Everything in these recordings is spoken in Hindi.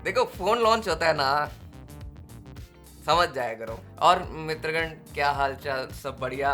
देखो फोन लॉन्च होता है ना, समझ जाया करो। और मित्रगण, क्या हाल चाल? सब बढ़िया।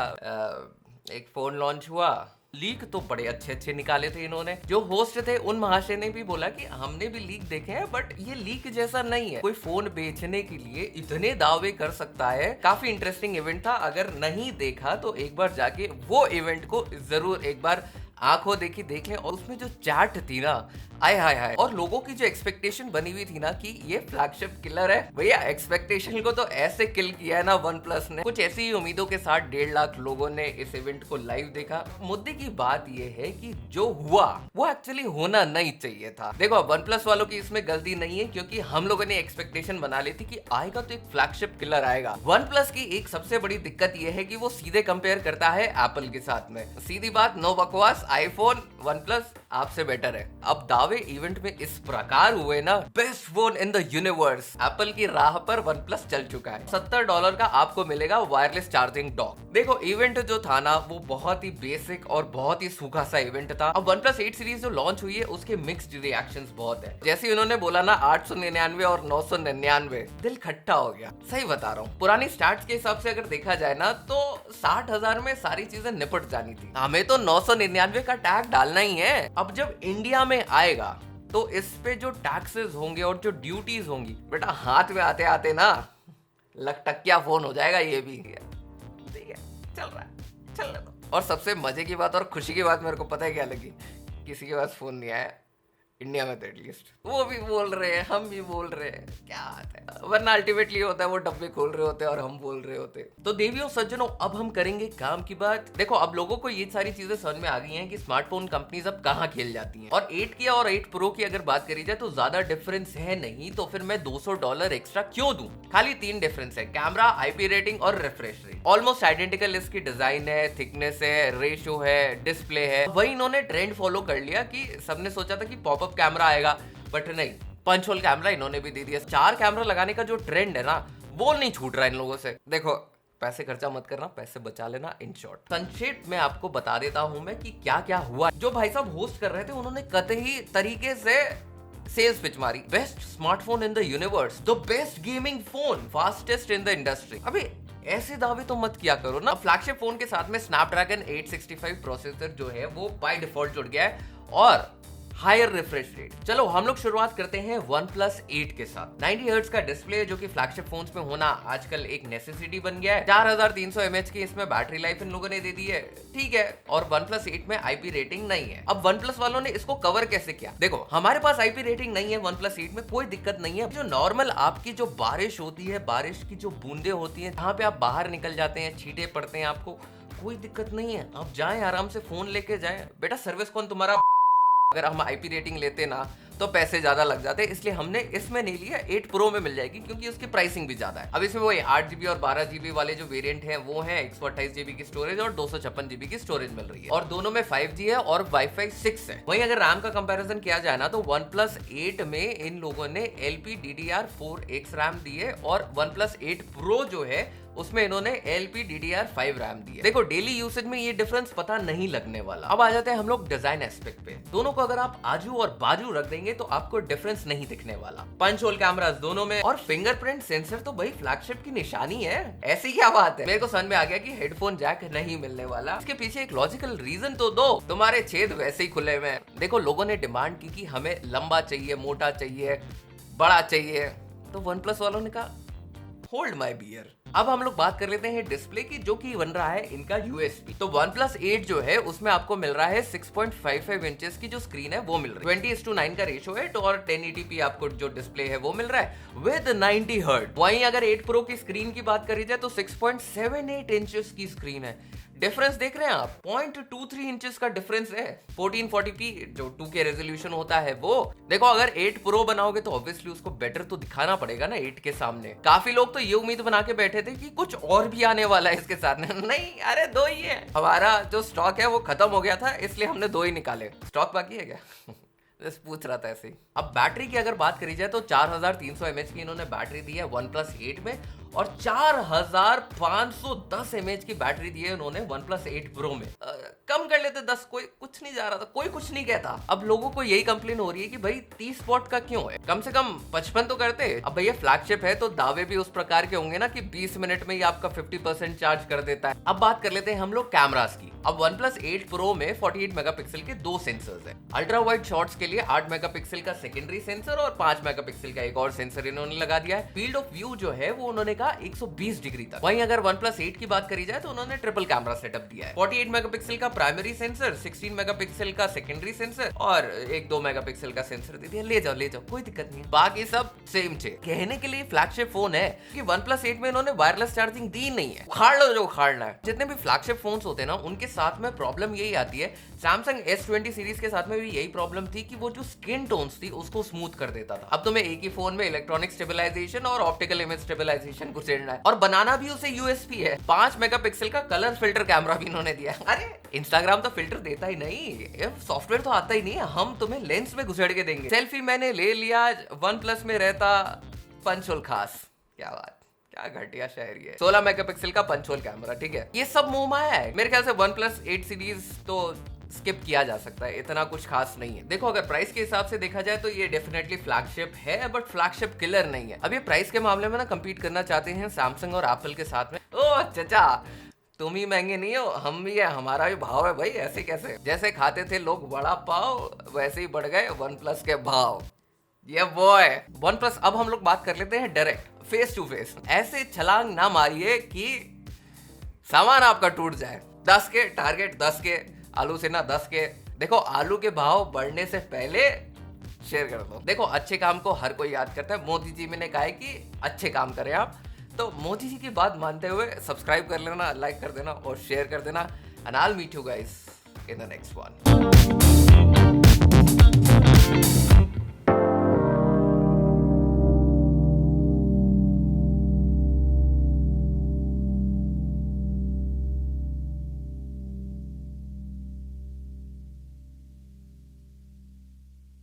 एक फोन लॉन्च हुआ, लीक तो बड़े अच्छे अच्छे निकाले थे इन्होंने। जो होस्ट थे उन महाशय ने भी बोला कि हमने भी लीक देखे हैं, बट ये लीक जैसा नहीं है। कोई फोन बेचने के लिए इतने दावे कर सकता है। काफी इंटरेस्टिंग इवेंट था। अगर नहीं देखा तो एक बार जाके वो इवेंट को जरूर एक बार आंखों देखी देख लें। और उसमें जो चैट थी ना, आय हाय हाय, और लोगों की जो एक्सपेक्टेशन बनी हुई थी ना कि ये फ्लैगशिप किलर है, भैया एक्सपेक्टेशन को तो ऐसे किल किया है ना वन प्लस ने। कुछ ऐसी ही उम्मीदों के साथ 1.5 लाख लोगों ने इस इवेंट को लाइव देखा। मुद्दे की बात ये है कि जो हुआ वो एक्चुअली होना नहीं चाहिए था। देखो वन प्लस वालों की इसमें गलती नहीं है, क्योंकि हम लोगों ने एक्सपेक्टेशन बना ली थी कि आएगा तो एक फ्लैगशिप किलर आएगा। वन प्लस की एक सबसे बड़ी दिक्कत ये है कि वो सीधे कंपेयर करता है एप्पल के साथ में। सीधी बात, नो बकवास, आईफोन वन प्लस आपसे बेटर है। अब दावे इवेंट में इस प्रकार हुए ना, best phone in the universe, Apple की राह पर वन प्लस चल चुका है। $70 का आपको मिलेगा वायरलेस चार्जिंग डॉक। देखो इवेंट जो था ना, वो बहुत ही बेसिक और बहुत ही सूखा सा इवेंट था। अब वन प्लस 8 सीरीज जो लॉन्च हुई है उसके मिक्स्ड रिएक्शंस बहुत है। जैसे उन्होंने बोला ना 899 और 999, दिल खट्टा हो गया। सही बता रहा हूँ, पुरानी स्टार्ट के हिसाब से अगर देखा जाए ना तो 60,000 में सारी चीजें निपट जानी थी। हमें तो 999 का टैग डालना ही है। अब जब इंडिया में आएगा तो इस पे जो टैक्सेस होंगे और जो ड्यूटीज होंगी, बेटा हाथ में आते आते ना लखटकिया फोन हो जाएगा। ये भी ठीक है, चल रहा है, चलने दो। और सबसे मजे की बात और खुशी की बात मेरे को पता है क्या लगी? किसी के पास फोन नहीं आया इंडिया में, तो एटलीस्ट वो भी बोल रहे हैं, हम भी बोल रहे हैं, क्या बात है। वरना अल्टीमेटली होता है वो डब्बे खोल रहे होते हैं और हम बोल रहे होते। तो देवियों सज्जनों, अब हम करेंगे काम की बात। देखो अब लोगों को ये सारी चीजें समझ में आ गई हैं कि स्मार्टफोन कंपनीज अब कहाँ खेल जाती हैं। और 8 की और 8 प्रो की अगर बात करी जाए तो ज्यादा डिफरेंस है नहीं, तो फिर मैं $200 एक्स्ट्रा क्यों दूं? खाली 3 डिफरेंस है, कैमरा, आईपी रेटिंग और रिफ्रेश रेट। ऑलमोस्ट आइडेंटिकल इसकी डिजाइन है, थिकनेस है, रेशियो है, डिस्प्ले है। वही इन्होंने ट्रेंड फॉलो कर लिया कि सबने सोचा था कि पॉपअप कैमरा आएगा, बट नहीं, पंच होल कैमरा इन्होंने भी दे दिया। 4 कैमरा लगाने का जो ट्रेंड है ना, वो नहीं छूट रहा इन लोगों से। देखो पैसे खर्चा मत करना, पैसे बचा लेना। इन शॉर्ट संक्षेप में आपको बता देता हूं मैं कि क्या क्या हुआ। जो भाई साहब होस्ट कर रहे थे उन्होंने कतई तरीके से सेल्स पिच मारी। Best smartphone in the universe, the best gaming phone, fastest in the industry. अबे ऐसे दावे तो मत किया करो ना। फ्लैगशिप फोन के साथ में स्नैपड्रैगन 865 प्रोसेसर जो है वो बाय डिफॉल्ट जुड़ गया है और हायर रिफ्रेश रेट। चलो हम लोग शुरुआत करते हैं OnePlus 8 के साथ। 90 हर्ट्ज का डिस्प्ले जो कि फ्लैगशिप फोन्स में होना आजकल एक नेसेसिटी बन गया है। 4300 mAh की इसमें बैटरी लाइफ इन लोगों ने दे दी है, ठीक है। और OnePlus 8 में आईपी रेटिंग नहीं है। अब OnePlus वालों ने इसको कवर कैसे किया? देखो हमारे पास आईपी रेटिंग नहीं है OnePlus 8 में, कोई दिक्कत नहीं है। जो नॉर्मल आपकी जो बारिश होती है, बारिश की जो बूंदे होती है, जहाँ पे आप बाहर निकल जाते हैं, छींटे पड़ते हैं, आपको कोई दिक्कत नहीं है। आप जाएं आराम से, फोन लेके जाएं। बेटा सर्विस कौन तुम्हारा? अगर हम आईपी रेटिंग लेते ना तो पैसे ज्यादा लग जाते, इसलिए हमने इसमें नहीं लिया। 8 प्रो में मिल जाएगी क्योंकि उसकी प्राइसिंग भी ज्यादा है। अब इसमें वो 8GB और 12GB वाले जो वेरिएंट हैं वो हैं। 128GB की स्टोरेज और 256GB की स्टोरेज मिल रही है, और दोनों में 5G है और वाईफाई 6 है। वहीं अगर रैम का कंपैरिजन किया जाए ना तो OnePlus 8 में इन लोगों ने LPDDR4X रैम दी है, और OnePlus 8 Pro जो है उसमें इन्होंने LPDDR5 रैम दी है। देखो डेली यूसेज में ये डिफरेंस पता नहीं लगने वाला। अब आ जाते हैं हम लोग डिजाइन एस्पेक्ट पे। दोनों को अगर आप आजू और बाजू रख देंगे तो आपको डिफरेंस नहीं दिखने वाला। पंच होल कैमरास दोनों में, और फिंगरप्रिंट सेंसर तो भाई फ्लैगशिप की निशानी है। ऐसी क्या बात है? मेरे को समझ में आ गया कि हेडफोन जैक नहीं मिलने वाला। इसके पीछे एक लॉजिकल रीजन तो दो, तुम्हारे छेद वैसे ही खुले हुए हैं। देखो लोगों ने डिमांड की कि हमें लंबा चाहिए, मोटा चाहिए, बड़ा चाहिए, तो OnePlus वालों ने कहा होल्ड माय बियर। अब हम लोग बात कर लेते हैं डिस्प्ले की, जो कि बन रहा है इनका यूएसपी। तो OnePlus 8 जो है उसमें आपको मिल रहा है 6.55 इंचेस की जो स्क्रीन है वो मिल रही है। 20:9 का रेशियो है, तो और 1080p आपको जो डिस्प्ले है वो मिल रहा है विद 90 हर्ट्ज। वहीं अगर 8 प्रो की स्क्रीन की बात करी जाए तो 6.78 इंचेस की स्क्रीन है। डिफरेंस देख रहे हैं आप, 0.23 इंचेस का डिफरेंस है। 1440p जो 2K रेजोल्यूशन होता है वो। देखो अगर 8 प्रो बनाओगे तो ऑब्वियसली उसको बेटर तो दिखाना पड़ेगा ना 8 के सामने। काफी लोग तो ये उम्मीद बना के बैठे थे कि कुछ और भी आने वाला है इसके साथ में। नहीं, अरे 2 ही है। हमारा जो स्टॉक है वो खत्म हो गया था, इसलिए हमने 2 ही निकाले। स्टॉक बाकी है क्या? बस पूछ रहा था ऐसे ही। अब बैटरी की अगर बात करी जाए तो 4300 mAh की इन्होंने बैटरी दी है OnePlus 8 में, और 4510 mAh की बैटरी दी है उन्होंने OnePlus 8 Pro में। कम कर लेते 10, कोई कुछ नहीं जा रहा था, कोई कुछ नहीं कहता। अब लोगों को यही कंप्लेन हो रही है कि भाई 30 वॉट का क्यों है, कम से कम 55 तो करते। अब भैया फ्लैगशिप है तो दावे भी उस प्रकार के होंगे ना कि 20 मिनट में ही आपका 50% चार्ज कर देता है। अब बात कर लेते हैं हम लोग कैमरास की। अब OnePlus 8 Pro में 48 मेगापिक्सल के 2 सेंसर्स हैं। अल्ट्रा वाइड शॉट्स के लिए 8 मेगापिक्सल का सेकेंडरी सेंसर और 5 मेगापिक्सल का एक और सेंसर इन्होंने लगा दिया है। फील्ड ऑफ व्यू जो है वो उन्होंने कहा 120 डिग्री तक। वहीं अगर OnePlus 8 की बात करी जाए तो उन्होंने ट्रिपल कैमरा सेटअप दिया है। 48 मेगापिक्सल का प्राइमरी सेंसर, 16 मेगापिक्सल का सेकेंडरी सेंसर और एक 2 मेगापिक्सल का सेंसर दे दिया। ले जाओ कोई दिक्कत नहीं, बाकी सब सेम चे। कहने के लिए फ्लैगशिप फोन है कि OnePlus 8 में इन्होंने वायरलेस चार्जिंग दी नहीं है। उखाड़ लो जो उखाड़ना है। जितने भी फ्लैगशिप फोन्स होते हैं ना उनके साथ में प्रॉब्लम यही आती है। Samsung S20 सीरीज के साथ में भी यही प्रॉब्लम थी कि वो जो स्किन टोन्स थी उसको स्मूथ कर देता था। अब तुम्हें एक ही फोन में इलेक्ट्रॉनिक स्टेबलाइजेशन और ऑप्टिकल इमेज स्टेबलाइजेशन को चेड़ना है, और बनाना भी उसे यूएसपी है। 5 मेगापिक्सल का कलर फिल्टर कैमरा भी इन्होंने दिया है। अरे इंस्टाग्राम तो फिल्टर देता ही नहीं, सॉफ्टवेयर तो आता ही नहीं है, हम तुम्हें लेंस में घुसेड़ के देंगे। सेल्फी मैंने ले लिया, OnePlus में रहता पंचोल खास। क्या बात, क्या घटिया शायरी है। 16 मेगापिक्सल का पंचोल कैमरा, ठीक है, ये सब मुंह माया है। मेरे ख्याल से OnePlus 8 सीरीज तो स्किप किया जा सकता है, इतना कुछ खास नहीं है। देखो अगर प्राइस के हिसाब से देखा जाए तो ये डेफिनेटली फ्लैगशिप है, बट फ्लैगशिप किलर नहीं है। अब ये प्राइस के मामले में ना compete करना चाहते हैं सैमसंग और एप्पल के साथ में। ओ चचा, तुम ही महंगे नहीं हो, हम भी है, हमारा भी भाव है भाई। ऐसे कैसे, जैसे खाते थे लोग वड़ा पाव वैसे ही बढ़ गए OnePlus के भाव। ये बॉय OnePlus। अब हम लोग बात कर लेते हैं डायरेक्ट फेस टू फेस। ऐसे छलांग ना मारिए कि सामान आपका टूट जाए। 10 के टारगेट, 10 के आलू से ना 10 के। देखो आलू के भाव बढ़ने से पहले शेयर कर दो। देखो अच्छे काम को हर कोई याद करता है। मोदी जी ने कहा है कि अच्छे काम करें आप, तो मोदी जी की बात मानते हुए सब्सक्राइब कर लेना, लाइक कर देना और शेयर कर देना। And I will meet you guys in the next one.